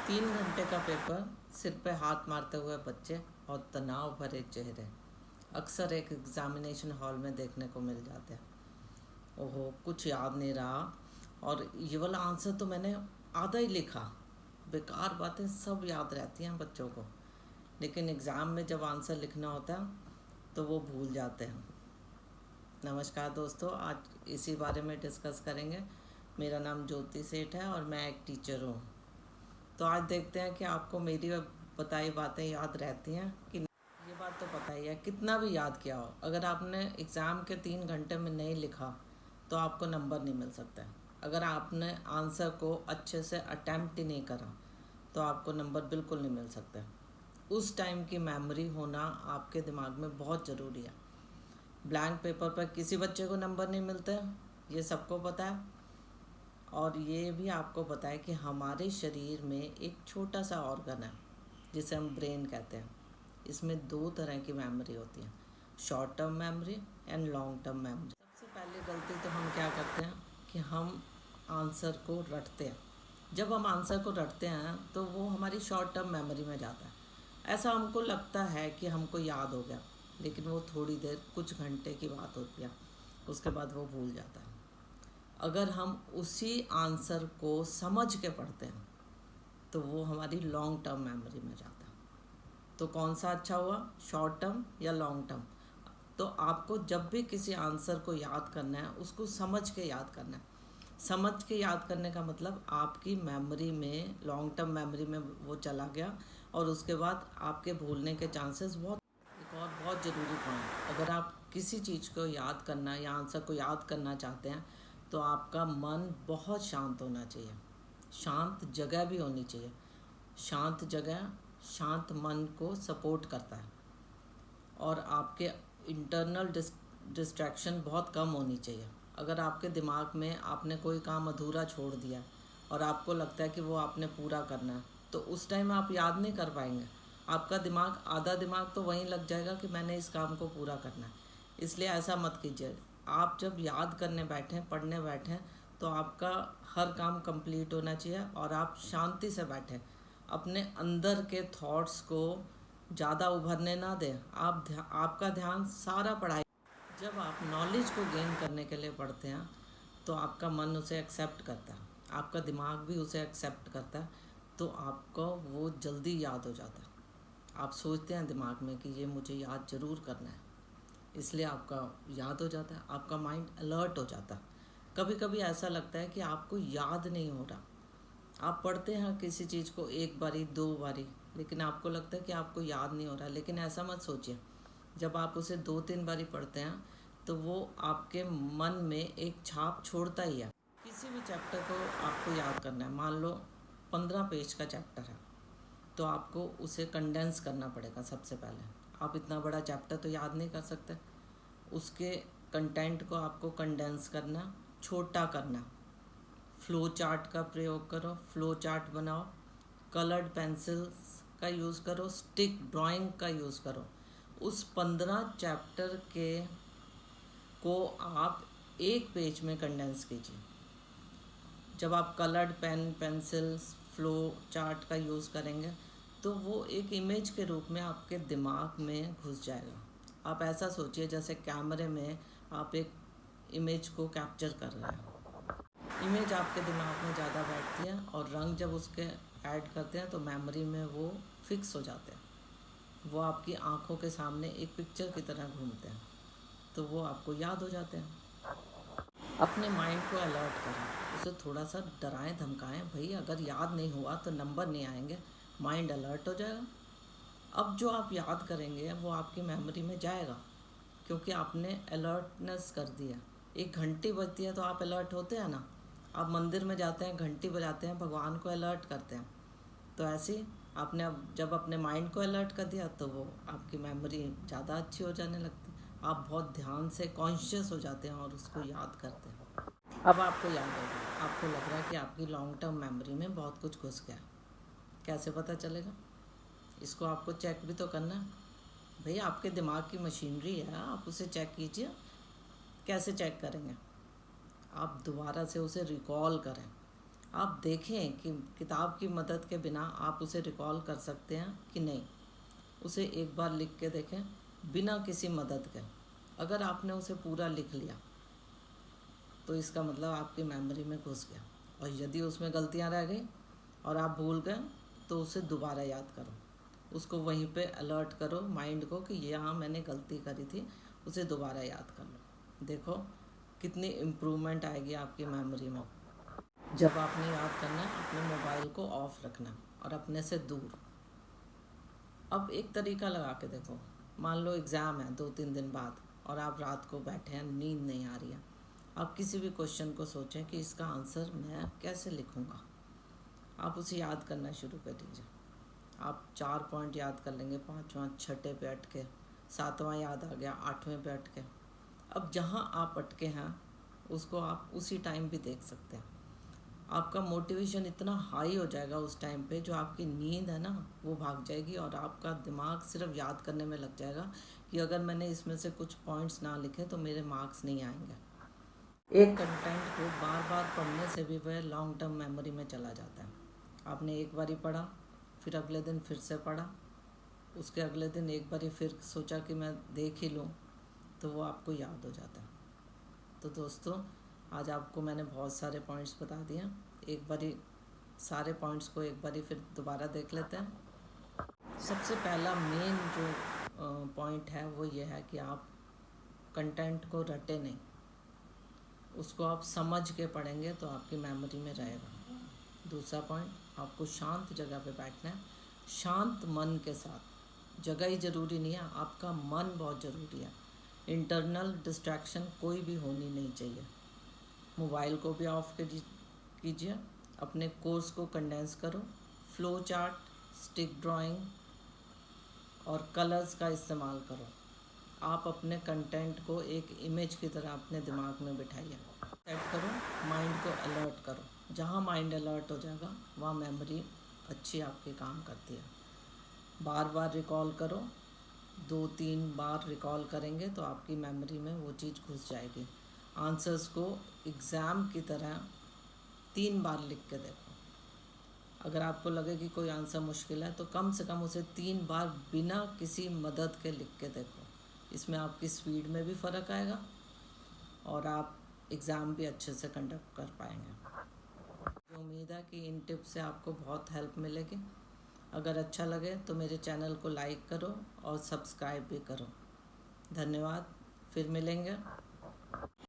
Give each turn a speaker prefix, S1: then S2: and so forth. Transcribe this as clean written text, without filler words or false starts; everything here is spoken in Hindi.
S1: 3 घंटे का पेपर, सिर पे हाथ मारते हुए बच्चे और तनाव भरे चेहरे अक्सर एक एग्जामिनेशन हॉल में देखने को मिल जाते हैं। ओहो, कुछ याद नहीं रहा, और ये वाला आंसर तो मैंने आधा ही लिखा। बेकार बातें सब याद रहती हैं बच्चों को, लेकिन एग्ज़ाम में जब आंसर लिखना होता है तो वो भूल जाते हैं। नमस्कार दोस्तों, आज इसी बारे में डिस्कस करेंगे। मेरा नाम ज्योति सेठ है और मैं एक टीचर हूँ। तो आज देखते हैं कि आपको मेरी बताई बातें याद रहती हैं कि नहीं। ये बात तो पता ही है, कितना भी याद किया हो, अगर आपने एग्ज़ाम के 3 घंटे में नहीं लिखा तो आपको नंबर नहीं मिल सकता है। अगर आपने आंसर को अच्छे से अटैम्प्ट ही नहीं करा तो आपको नंबर बिल्कुल नहीं मिल सकता। उस टाइम की मेमोरी होना आपके दिमाग में बहुत ज़रूरी है। ब्लैंक पेपर पर किसी बच्चे को नंबर नहीं मिलते, ये सबको पता है। और ये भी आपको पता है कि हमारे शरीर में एक छोटा सा ऑर्गन है जिसे हम ब्रेन कहते हैं। इसमें 2 तरह की मेमोरी होती है, short term memory and long term memory. सबसे पहली गलती तो हम क्या करते हैं कि हम आंसर को रटते हैं। जब हम आंसर को रटते हैं तो वो हमारी शॉर्ट टर्म मेमोरी में जाता है। ऐसा हमको लगता है कि हमको याद हो गया, लेकिन वो थोड़ी देर, कुछ घंटे की बात होती है, उसके बाद वो भूल जाता है। अगर हम उसी आंसर को समझ के पढ़ते हैं तो वो हमारी लॉन्ग टर्म मेमोरी में जाता है। तो कौन सा अच्छा हुआ, शॉर्ट टर्म या लॉन्ग टर्म? तो आपको जब भी किसी आंसर को याद करना है उसको समझ के याद करना है। समझ के याद करने का मतलब आपकी मेमोरी में, लॉन्ग टर्म मेमोरी में वो चला गया और उसके बाद आपके भूलने के चांसेस बहुत। एक और बहुत ज़रूरी पॉइंट, अगर आप किसी चीज़ को याद करना या आंसर को याद करना चाहते हैं तो आपका मन बहुत शांत होना चाहिए। शांत जगह भी होनी चाहिए। शांत जगह शांत मन को सपोर्ट करता है, और आपके इंटरनल डिस्ट्रैक्शन बहुत कम होनी चाहिए। अगर आपके दिमाग में आपने कोई काम अधूरा छोड़ दिया और आपको लगता है कि वो आपने पूरा करना है, तो उस टाइम आप याद नहीं कर पाएंगे। आपका दिमाग, आधा दिमाग तो वहीं लग जाएगा कि मैंने इस काम को पूरा करना है। इसलिए ऐसा मत कीजिए। आप जब याद करने बैठें, पढ़ने बैठें, तो आपका हर काम कंप्लीट होना चाहिए और आप शांति से बैठें। अपने अंदर के थॉट्स को ज़्यादा उभरने ना दें। आपका ध्यान सारा पढ़ाई। जब आप नॉलेज को गेन करने के लिए पढ़ते हैं तो आपका मन उसे एक्सेप्ट करता है, आपका दिमाग भी उसे एक्सेप्ट करता है, तो आपको वो जल्दी याद हो जाता है। आप सोचते हैं दिमाग में कि ये मुझे याद ज़रूर करना है, इसलिए आपका याद हो जाता है, आपका माइंड अलर्ट हो जाता है। कभी कभी ऐसा लगता है कि आपको याद नहीं हो रहा। आप पढ़ते हैं किसी चीज़ को 1 बारी 2 बारी, लेकिन आपको लगता है कि आपको याद नहीं हो रहा। लेकिन ऐसा मत सोचिए, जब आप उसे 2-3 बारी पढ़ते हैं तो वो आपके मन में एक छाप छोड़ता ही है। किसी भी चैप्टर को आपको याद करना है, मान लो 15 पेज का चैप्टर है, तो आपको उसे कंडेंस करना पड़ेगा। सबसे पहले आप इतना बड़ा चैप्टर तो याद नहीं कर सकते, उसके कंटेंट को आपको कंडेंस करना, छोटा करना। फ्लो चार्ट का प्रयोग करो, फ्लो चार्ट बनाओ, कलर्ड पेंसिल्स का यूज़ करो, स्टिक ड्राइंग का यूज़ करो। उस 15 चैप्टर के को आप 1 पेज में कंडेंस कीजिए। जब आप coloured pen, pencils, flow chart का यूज़ करेंगे तो वो एक इमेज के रूप में आपके दिमाग में घुस जाएगा। आप ऐसा सोचिए जैसे कैमरे में आप एक इमेज को कैप्चर कर रहे हैं। इमेज आपके दिमाग में ज़्यादा बैठती है और रंग जब उसके ऐड करते हैं तो मेमोरी में वो फिक्स हो जाते हैं। वो आपकी आंखों के सामने एक पिक्चर की तरह घूमते हैं, तो वो आपको याद हो जाते हैं। अपने माइंड को अलर्ट करें, उसे थोड़ा सा डराएं, धमकाएं। भाई अगर याद नहीं हुआ तो नंबर नहीं आएंगे, माइंड अलर्ट हो जाएगा। अब जो आप याद करेंगे वो आपकी मेमोरी में जाएगा, क्योंकि आपने अलर्टनेस कर दिया। एक घंटी बजती है तो आप अलर्ट होते हैं ना। आप मंदिर में जाते हैं, घंटी बजाते हैं, भगवान को अलर्ट करते हैं। तो ऐसे ही आपने अब जब अपने माइंड को अलर्ट कर दिया तो वो आपकी मेमोरी ज़्यादा अच्छी हो जाने लगती है। आप बहुत ध्यान से कॉन्शियस हो जाते हैं और उसको याद करते हैं। अब आपको याद होगा, आपको लग रहा है कि आपकी लॉन्ग टर्म मेमोरी में बहुत कुछ घुस गया। कैसे पता चलेगा? इसको आपको चेक भी तो करना है। भैया आपके दिमाग की मशीनरी है, आप उसे चेक कीजिए। कैसे चेक करेंगे? आप दोबारा से उसे रिकॉल करें। आप देखें कि किताब की मदद के बिना आप उसे रिकॉल कर सकते हैं कि नहीं। उसे एक बार लिख के देखें बिना किसी मदद के। अगर आपने उसे पूरा लिख लिया तो इसका मतलब आपकी मेमोरी में घुस गया। और यदि उसमें गलतियां रह गई और आप भूल गए तो उसे दोबारा याद करो, उसको वहीं पे अलर्ट करो माइंड को कि यहाँ मैंने गलती करी थी, उसे दोबारा याद कर लो। देखो कितनी इम्प्रूवमेंट आएगी आपकी मेमोरी में। जब आपने याद करना है अपने मोबाइल को ऑफ रखना और अपने से दूर। अब एक तरीका लगा के देखो, मान लो एग्ज़ाम है 2-3 दिन बाद और आप रात को बैठे हैं, नींद नहीं आ रही है। आप किसी भी क्वेश्चन को सोचें कि इसका आंसर मैं कैसे लिखूँगा। आप उसे याद करना शुरू कर दीजिए। आप 4 पॉइंट याद कर लेंगे, 5वां 6ठे पे अटके, 7वां याद आ गया, 8वें पे अटके। अब जहाँ आप अटके हैं उसको आप उसी टाइम भी देख सकते हैं। आपका मोटिवेशन इतना हाई हो जाएगा उस टाइम पे, जो आपकी नींद है ना वो भाग जाएगी और आपका दिमाग सिर्फ याद करने में लग जाएगा कि अगर मैंने इसमें से कुछ पॉइंट्स ना लिखे तो मेरे मार्क्स नहीं आएंगे। एक कंटेंट को बार बार पढ़ने से भी वह लॉन्ग टर्म मेमोरी में चला जाता है। आपने एक बारी पढ़ा, फिर अगले दिन फिर से पढ़ा, उसके अगले दिन एक बारी फिर सोचा कि मैं देख ही लूँ, तो वो आपको याद हो जाता है। तो दोस्तों आज आपको मैंने बहुत सारे पॉइंट्स बता दिए। एक बारी सारे पॉइंट्स को एक बारी फिर दोबारा देख लेते हैं। सबसे पहला मेन जो पॉइंट है वो ये है कि आप कंटेंट को रटे नहीं, उसको आप समझ के पढ़ेंगे तो आपकी मेमोरी में रहेगा। दूसरा पॉइंट, आपको शांत जगह पे बैठना है, शांत मन के साथ। जगह ही ज़रूरी नहीं है, आपका मन बहुत ज़रूरी है। इंटरनल डिस्ट्रैक्शन कोई भी होनी नहीं चाहिए। मोबाइल को भी ऑफ कीजिए, अपने कोर्स को कंडेंस करो, फ्लो चार्ट, स्टिक ड्राइंग और कलर्स का इस्तेमाल करो। आप अपने कंटेंट को एक इमेज की तरह अपने दिमाग में बिठाइए। सेट करो, माइंड को अलर्ट करो। जहाँ माइंड अलर्ट हो जाएगा वहाँ मेमोरी अच्छी आपकी काम करती है। बार बार रिकॉल करो, 2-3 बार रिकॉल करेंगे तो आपकी मेमोरी में वो चीज़ घुस जाएगी। आंसर्स को एग्ज़ाम की तरह 3 बार लिख के देखो। अगर आपको लगे कि कोई आंसर मुश्किल है तो कम से कम उसे 3 बार बिना किसी मदद के लिख के देखो। इसमें आपकी स्पीड में भी फ़र्क आएगा और आप एग्ज़ाम भी अच्छे से कंडक्ट कर पाएंगे। मुझे उम्मीद है कि इन टिप्स से आपको बहुत हेल्प मिलेगी। अगर अच्छा लगे तो मेरे चैनल को लाइक करो और सब्सक्राइब भी करो। धन्यवाद, फिर मिलेंगे।